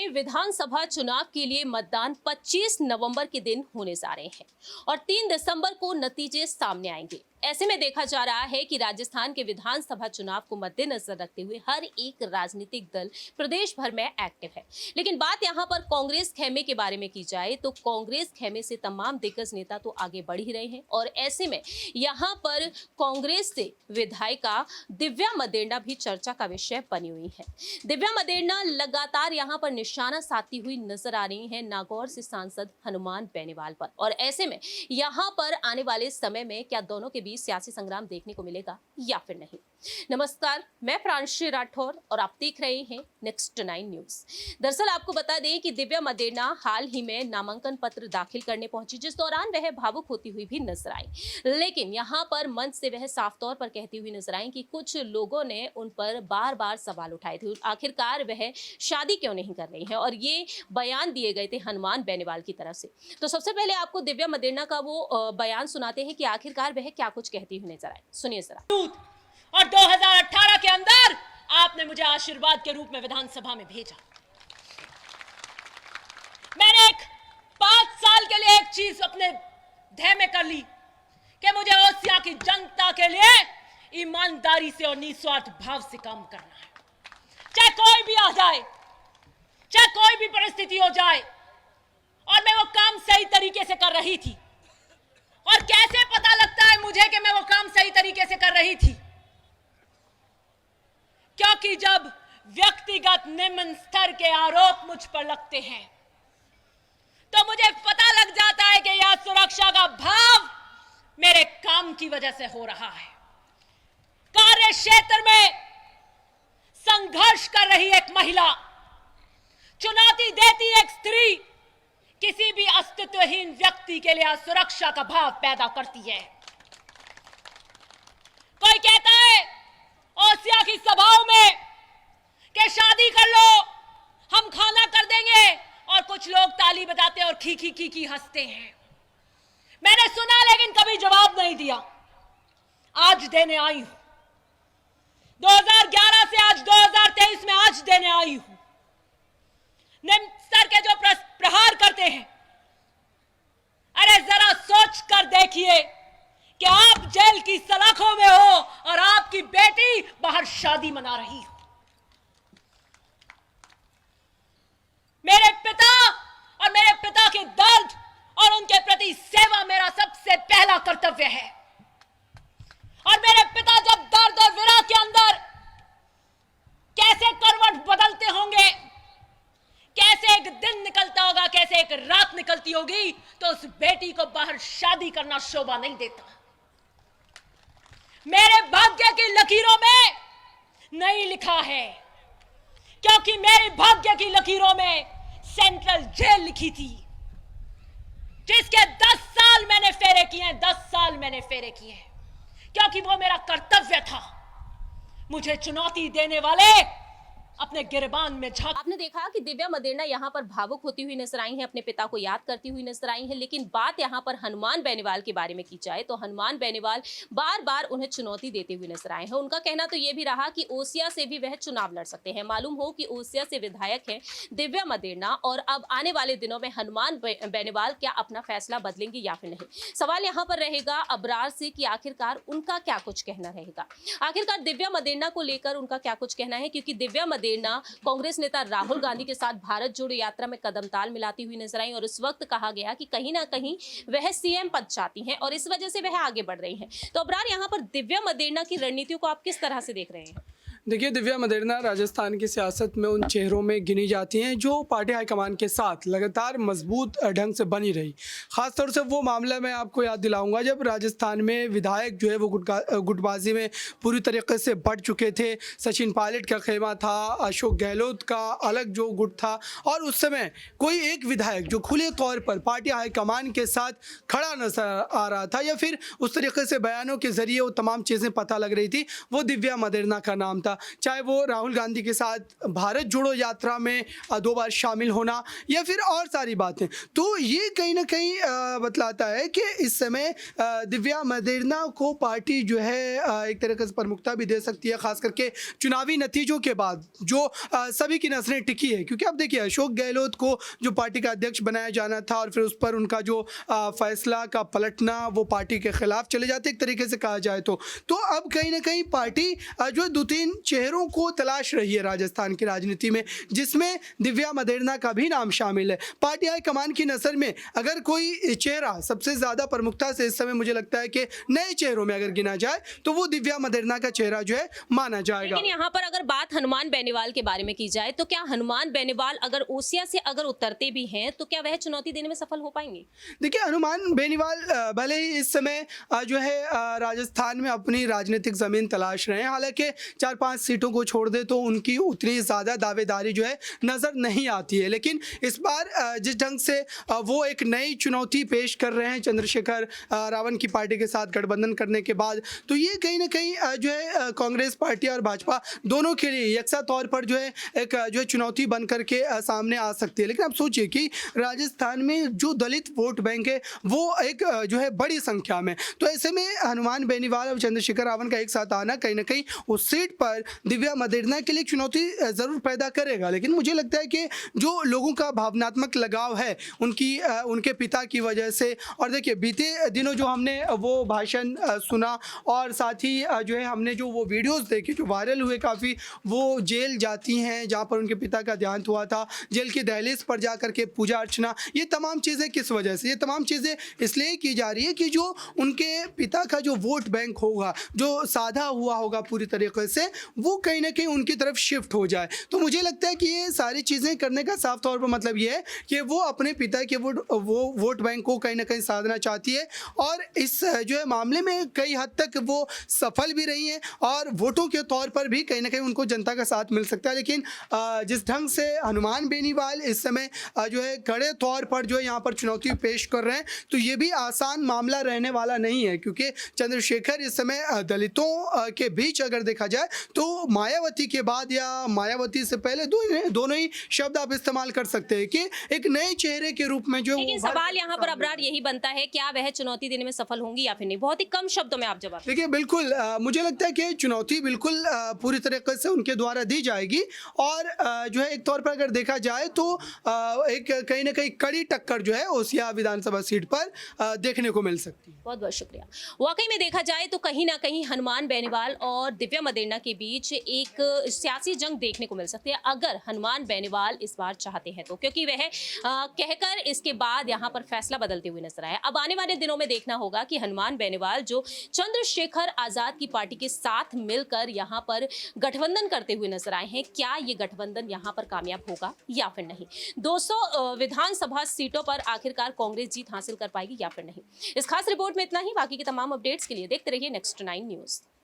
में विधानसभा चुनाव के लिए मतदान 25 नवंबर के दिन होने जा रहे हैं और 3 दिसंबर को नतीजे सामने आएंगे। ऐसे में देखा जा रहा है कि राजस्थान के विधानसभा चुनाव को मद्देनजर रखते हुए हर एक राजनीतिक दल प्रदेश भर में एक्टिव है। लेकिन बात यहां पर कांग्रेस खेमे के बारे में की जाए तो कांग्रेस खेमे से तमाम दिग्गज नेता तो आगे बढ़ ही रहे हैं और ऐसे में यहां पर कांग्रेस से विधायिका दिव्या मदेरणा भी चर्चा का विषय बनी हुई है। दिव्या मदेरणा लगातार यहां पर निशाना साधती हुई नजर आ रही है नागौर से सांसद हनुमान बेनीवाल पर और ऐसे में यहां पर आने वाले समय में क्या दोनों के सियासी संग्राम देखने को मिलेगा या फिर नहीं। नमस्कार, मैं प्रांशी राठौर और आप देख रहे हैं नेक्स्ट 9 न्यूज। दरअसल आपको बता दें कि दिव्या मदेरणा हाल ही में नामांकन पत्र दाखिल करने पहुंची, जिस दौरान वह भावुक होती हुई भी नजर आई। लेकिन यहां पर मंच से वह साफ तौर पर कहती हुई नजर आई कि कुछ लोगों ने उन पर बार बार सवाल उठाए थे, आखिरकार वह शादी क्यों नहीं कर रही है और ये बयान दिए गए थे हनुमान बेनीवाल की तरफ से। तो सबसे पहले आपको दिव्या मदेरणा का वो बयान सुनाते हैं कि आखिरकार वह क्या कुछ कहती हुई नजर आए। सुनिए जरा। और 2018 के अंदर आपने मुझे आशीर्वाद के रूप में विधानसभा में भेजा। मैंने 5 साल के लिए एक चीज अपने ध्येय में कर ली कि मुझे ओसिया की जनता के लिए ईमानदारी से और निस्वार्थ भाव से काम करना है, चाहे कोई भी आ जाए, चाहे कोई भी परिस्थिति हो जाए। और मैं वो काम सही तरीके से कर रही थी। और कैसे पता लगता है मुझे कि मैं वो काम सही तरीके से कर रही थी? क्योंकि जब व्यक्तिगत निम्न स्तर के आरोप मुझ पर लगते हैं तो मुझे पता लग जाता है कि यह सुरक्षा का भाव मेरे काम की वजह से हो रहा है। कार्य क्षेत्र में संघर्ष कर रही एक महिला, चुनौती देती एक स्त्री किसी भी अस्तित्वहीन व्यक्ति के लिए सुरक्षा का भाव पैदा करती है। कोई कहता है ओसिया की सभाओं में कि शादी कर लो, हम खाना कर देंगे, और कुछ लोग ताली बजाते और खी हंसते हैं। मैंने सुना लेकिन कभी जवाब नहीं दिया। आज देने आई हूं, 2011 से आज 2023 में आज देने आई हूं। निम्न स्तर के जो प्रहार करते हैं, अरे जरा सोच कर देखिए कि आप जेल की सलाखों में हो और आपकी बेटी बाहर शादी मना रही हो। मेरे पिता और मेरे पिता के दर्द और उनके प्रति सेवा मेरा सबसे पहला कर्तव्य है। और मेरे पिता जब दर्द और विरह के अंदर कैसे करवट बदलते होंगे, कैसे एक दिन निकलता होगा, कैसे एक रात निकलती होगी, तो उस बेटी को बाहर शादी करना शोभा नहीं देता। मेरे भाग्य की लकीरों में नहीं लिखा है, क्योंकि मेरे भाग्य की लकीरों में सेंट्रल जेल लिखी थी, जिसके 10 साल मैंने फेरे किए हैं। 10 साल मैंने फेरे किए हैं, क्योंकि वो मेरा कर्तव्य था। मुझे चुनौती देने वाले अपने गिरबान में झांक। आपने देखा कि दिव्या मदेरणा यहाँ पर भावुक होती हुई नजर आई है, अपने पिता को याद करती हुई नजर आई है। लेकिन बात यहाँ पर हनुमान बेनीवाल के बारे में की जाए तो हनुमान बेनीवाल बार बार उन्हें चुनौती देते हुए नजर आए हैं। उनका कहना तो ये भी रहा कि ओसिया से भी वह चुनाव लड़ सकते हैं। मालूम हो कि ओसिया से विधायक है दिव्या मदेरणा और अब आने वाले दिनों में हनुमान बेनीवाल क्या अपना फैसला बदलेंगे या फिर नहीं। सवाल यहाँ पर रहेगा अबरार से कि आखिरकार उनका क्या कुछ कहना रहेगा, आखिरकार दिव्या मदेरणा को लेकर उनका क्या कुछ कहना है। क्योंकि दिव्या मदेरणा कांग्रेस नेता राहुल गांधी के साथ भारत जोड़ो यात्रा में कदम ताल मिलाती हुई नजर आई और उस वक्त कहा गया कि कहीं ना कहीं वह सीएम पद चाहती हैं और इस वजह से वह आगे बढ़ रही हैं। तो अबरार, यहाँ पर दिव्या मदेरणा की रणनीतियों को आप किस तरह से देख रहे हैं? देखिए, दिव्या मदेरणा राजस्थान की सियासत में उन चेहरों में गिनी जाती हैं जो पार्टी हाईकमान के साथ लगातार मजबूत ढंग से बनी रही। ख़ासतौर से वो मामला मैं आपको याद दिलाऊंगा जब राजस्थान में विधायक जो है वो गुटबाजी में पूरी तरीके से बढ़ चुके थे। सचिन पायलट का खेमा था, अशोक गहलोत का अलग जो गुट था, और उस समय कोई एक विधायक जो खुले तौर पर पार्टी हाईकमान के साथ खड़ा नजर आ रहा था या फिर उस तरीके से बयानों के जरिए वो तमाम चीज़ें पता लग रही थी, वो दिव्या मदेरणा का नाम था। था, चाहे वो राहुल गांधी के साथ भारत जोड़ो यात्रा में 2 बार शामिल होना या फिर और सारी बातें। तो ये कहीं ना कहीं बतलाता है कि इस समय दिव्या मदेरणा को पार्टी जो है एक तरह से प्रमुखता भी दे सकती है, खास करके चुनावी नतीजों के बाद जो सभी की नजरें टिकी है। क्योंकि अब देखिए, अशोक गहलोत को जो पार्टी का अध्यक्ष बनाया जाना था और फिर उस पर उनका जो फैसला का पलटना, वो पार्टी के खिलाफ चले जाते एक तरीके से कहा जाए तो अब कहीं ना कहीं पार्टी जो 2-3 चेहरों को तलाश रही है राजस्थान की राजनीति में, जिसमें दिव्या मदेरणा का भी नाम शामिल है। पार्टी हाईकमान की नजर में अगर कोई चेहरा सबसे ज्यादा प्रमुखता से इस समय मुझे लगता है कि नए चेहरों में अगर गिना जाए तो वो दिव्या मदेरणा का चेहरा जो है माना जाएगा। लेकिन यहाँ पर अगर बात हनुमान बेनीवाल के बारे में की जाए तो क्या हनुमान बेनीवाल अगर ओसिया से अगर उतरते भी हैं तो क्या वह चुनौती देने में सफल हो पाएंगे? देखिए, हनुमान बेनीवाल भले ही इस समय जो है राजस्थान में अपनी राजनीतिक ज़मीन तलाश रहे हैं, हालांकि 4-5 सीटों को छोड़ दे तो उनकी उतनी ज़्यादा दावेदारी जो है नज़र नहीं आती है। लेकिन इस बार जिस ढंग से वो एक नई चुनौती पेश कर रहे हैं चंद्रशेखर रावण की पार्टी के साथ गठबंधन करने के बाद, तो ये कहीं ना कहीं जो है कांग्रेस पार्टी और भाजपा दोनों के लिए यकसा तौर पर जो है एक जो है चुनौती बन करके सामने आ सकती है। लेकिन आप सोचिए कि राजस्थान में जो दलित वोट बैंक है वो एक जो है बड़ी संख्या में, तो ऐसे में हनुमान बेनीवाल और चंद्रशेखर रावण का एक साथ आना कहीं ना कहीं उस सीट पर दिव्या मदेरणा के लिए चुनौती ज़रूर पैदा करेगा। लेकिन मुझे लगता है कि जो लोगों का भावनात्मक लगाव है उनके पिता की वजह से, और देखिए बीते दिनों जो हमने वो भाषण सुना और साथ ही जो है हमने जो वो वीडियोस देखे जो वायरल हुए काफ़ी, वो जेल जाती हैं जहाँ पर उनके पिता का देहांत हुआ था, जेल की दहलीज पर जा करके पूजा अर्चना, ये तमाम चीज़ें किस वजह से, ये तमाम चीज़ें इसलिए की जा रही है कि जो उनके पिता का जो वोट बैंक होगा, जो साधा हुआ होगा पूरी तरीके से, वो कहीं ना कहीं उनकी तरफ शिफ्ट हो जाए। तो मुझे लगता है कि ये सारी चीज़ें करने का साफ तौर पर मतलब ये है कि वो अपने पिता के वो वोट बैंक को कहीं ना कहीं साधना चाहती है, और इस जो है मामले में कई हद तक वो सफल भी रही हैं और वोटों के तौर पर भी कहीं ना कहीं उनको जनता का साथ मिल सकता है। लेकिन जिस ढंग से हनुमान बेनीवाल इस समय जो है कड़े तौर पर जो है यहाँ पर चुनौती पेश कर रहे हैं, तो ये भी आसान मामला रहने वाला नहीं है। क्योंकि चंद्रशेखर इस समय दलितों के बीच अगर देखा जाए तो मायावती के बाद या मायावती से पहले दोनों ही शब्द आप इस्तेमाल कर सकते हैं कि एक नए चेहरे के रूप में जो। लेकिन सवाल यहाँ पर अबरार यही बनता है, क्या वह चुनौती देने में सफल होंगी या फिर नहीं? बहुत ही कम शब्दों में आप जवाब देखिए। बिल्कुल मुझे लगता है कि चुनौती बिल्कुल पूरी तरीके से उनके द्वारा दी जाएगी, और जो है एक तौर पर अगर देखा जाए तो एक कहीं ना कहीं कड़ी टक्कर जो है ओसिया विधानसभा सीट पर देखने को मिल सकती है। बहुत बहुत शुक्रिया। वाकई में देखा जाए तो कहीं ना कहीं हनुमान बेनीवाल और दिव्या मदेरणा के बीच एक सियासी जंग देखने को मिल सकती है, अगर हनुमान बेनीवाल इस बार चाहते हैं तो, क्योंकि वह कहकर इसके बाद यहाँ पर फैसला बदलते हुए नजर आए। अब आने वाले दिनों में देखना होगा कि हनुमान बेनीवाल जो चंद्रशेखर आजाद की पार्टी के साथ मिलकर यहाँ पर गठबंधन करते हुए नजर आए हैं, क्या ये गठबंधन यहाँ पर कामयाब होगा या फिर नहीं? 200 विधानसभा सीटों पर आखिरकार कांग्रेस जीत हासिल कर पाएगी या फिर नहीं? इस खास रिपोर्ट में इतना ही। बाकी के तमाम अपडेट्स के लिए देखते रहिए नेक्स्ट 9 न्यूज।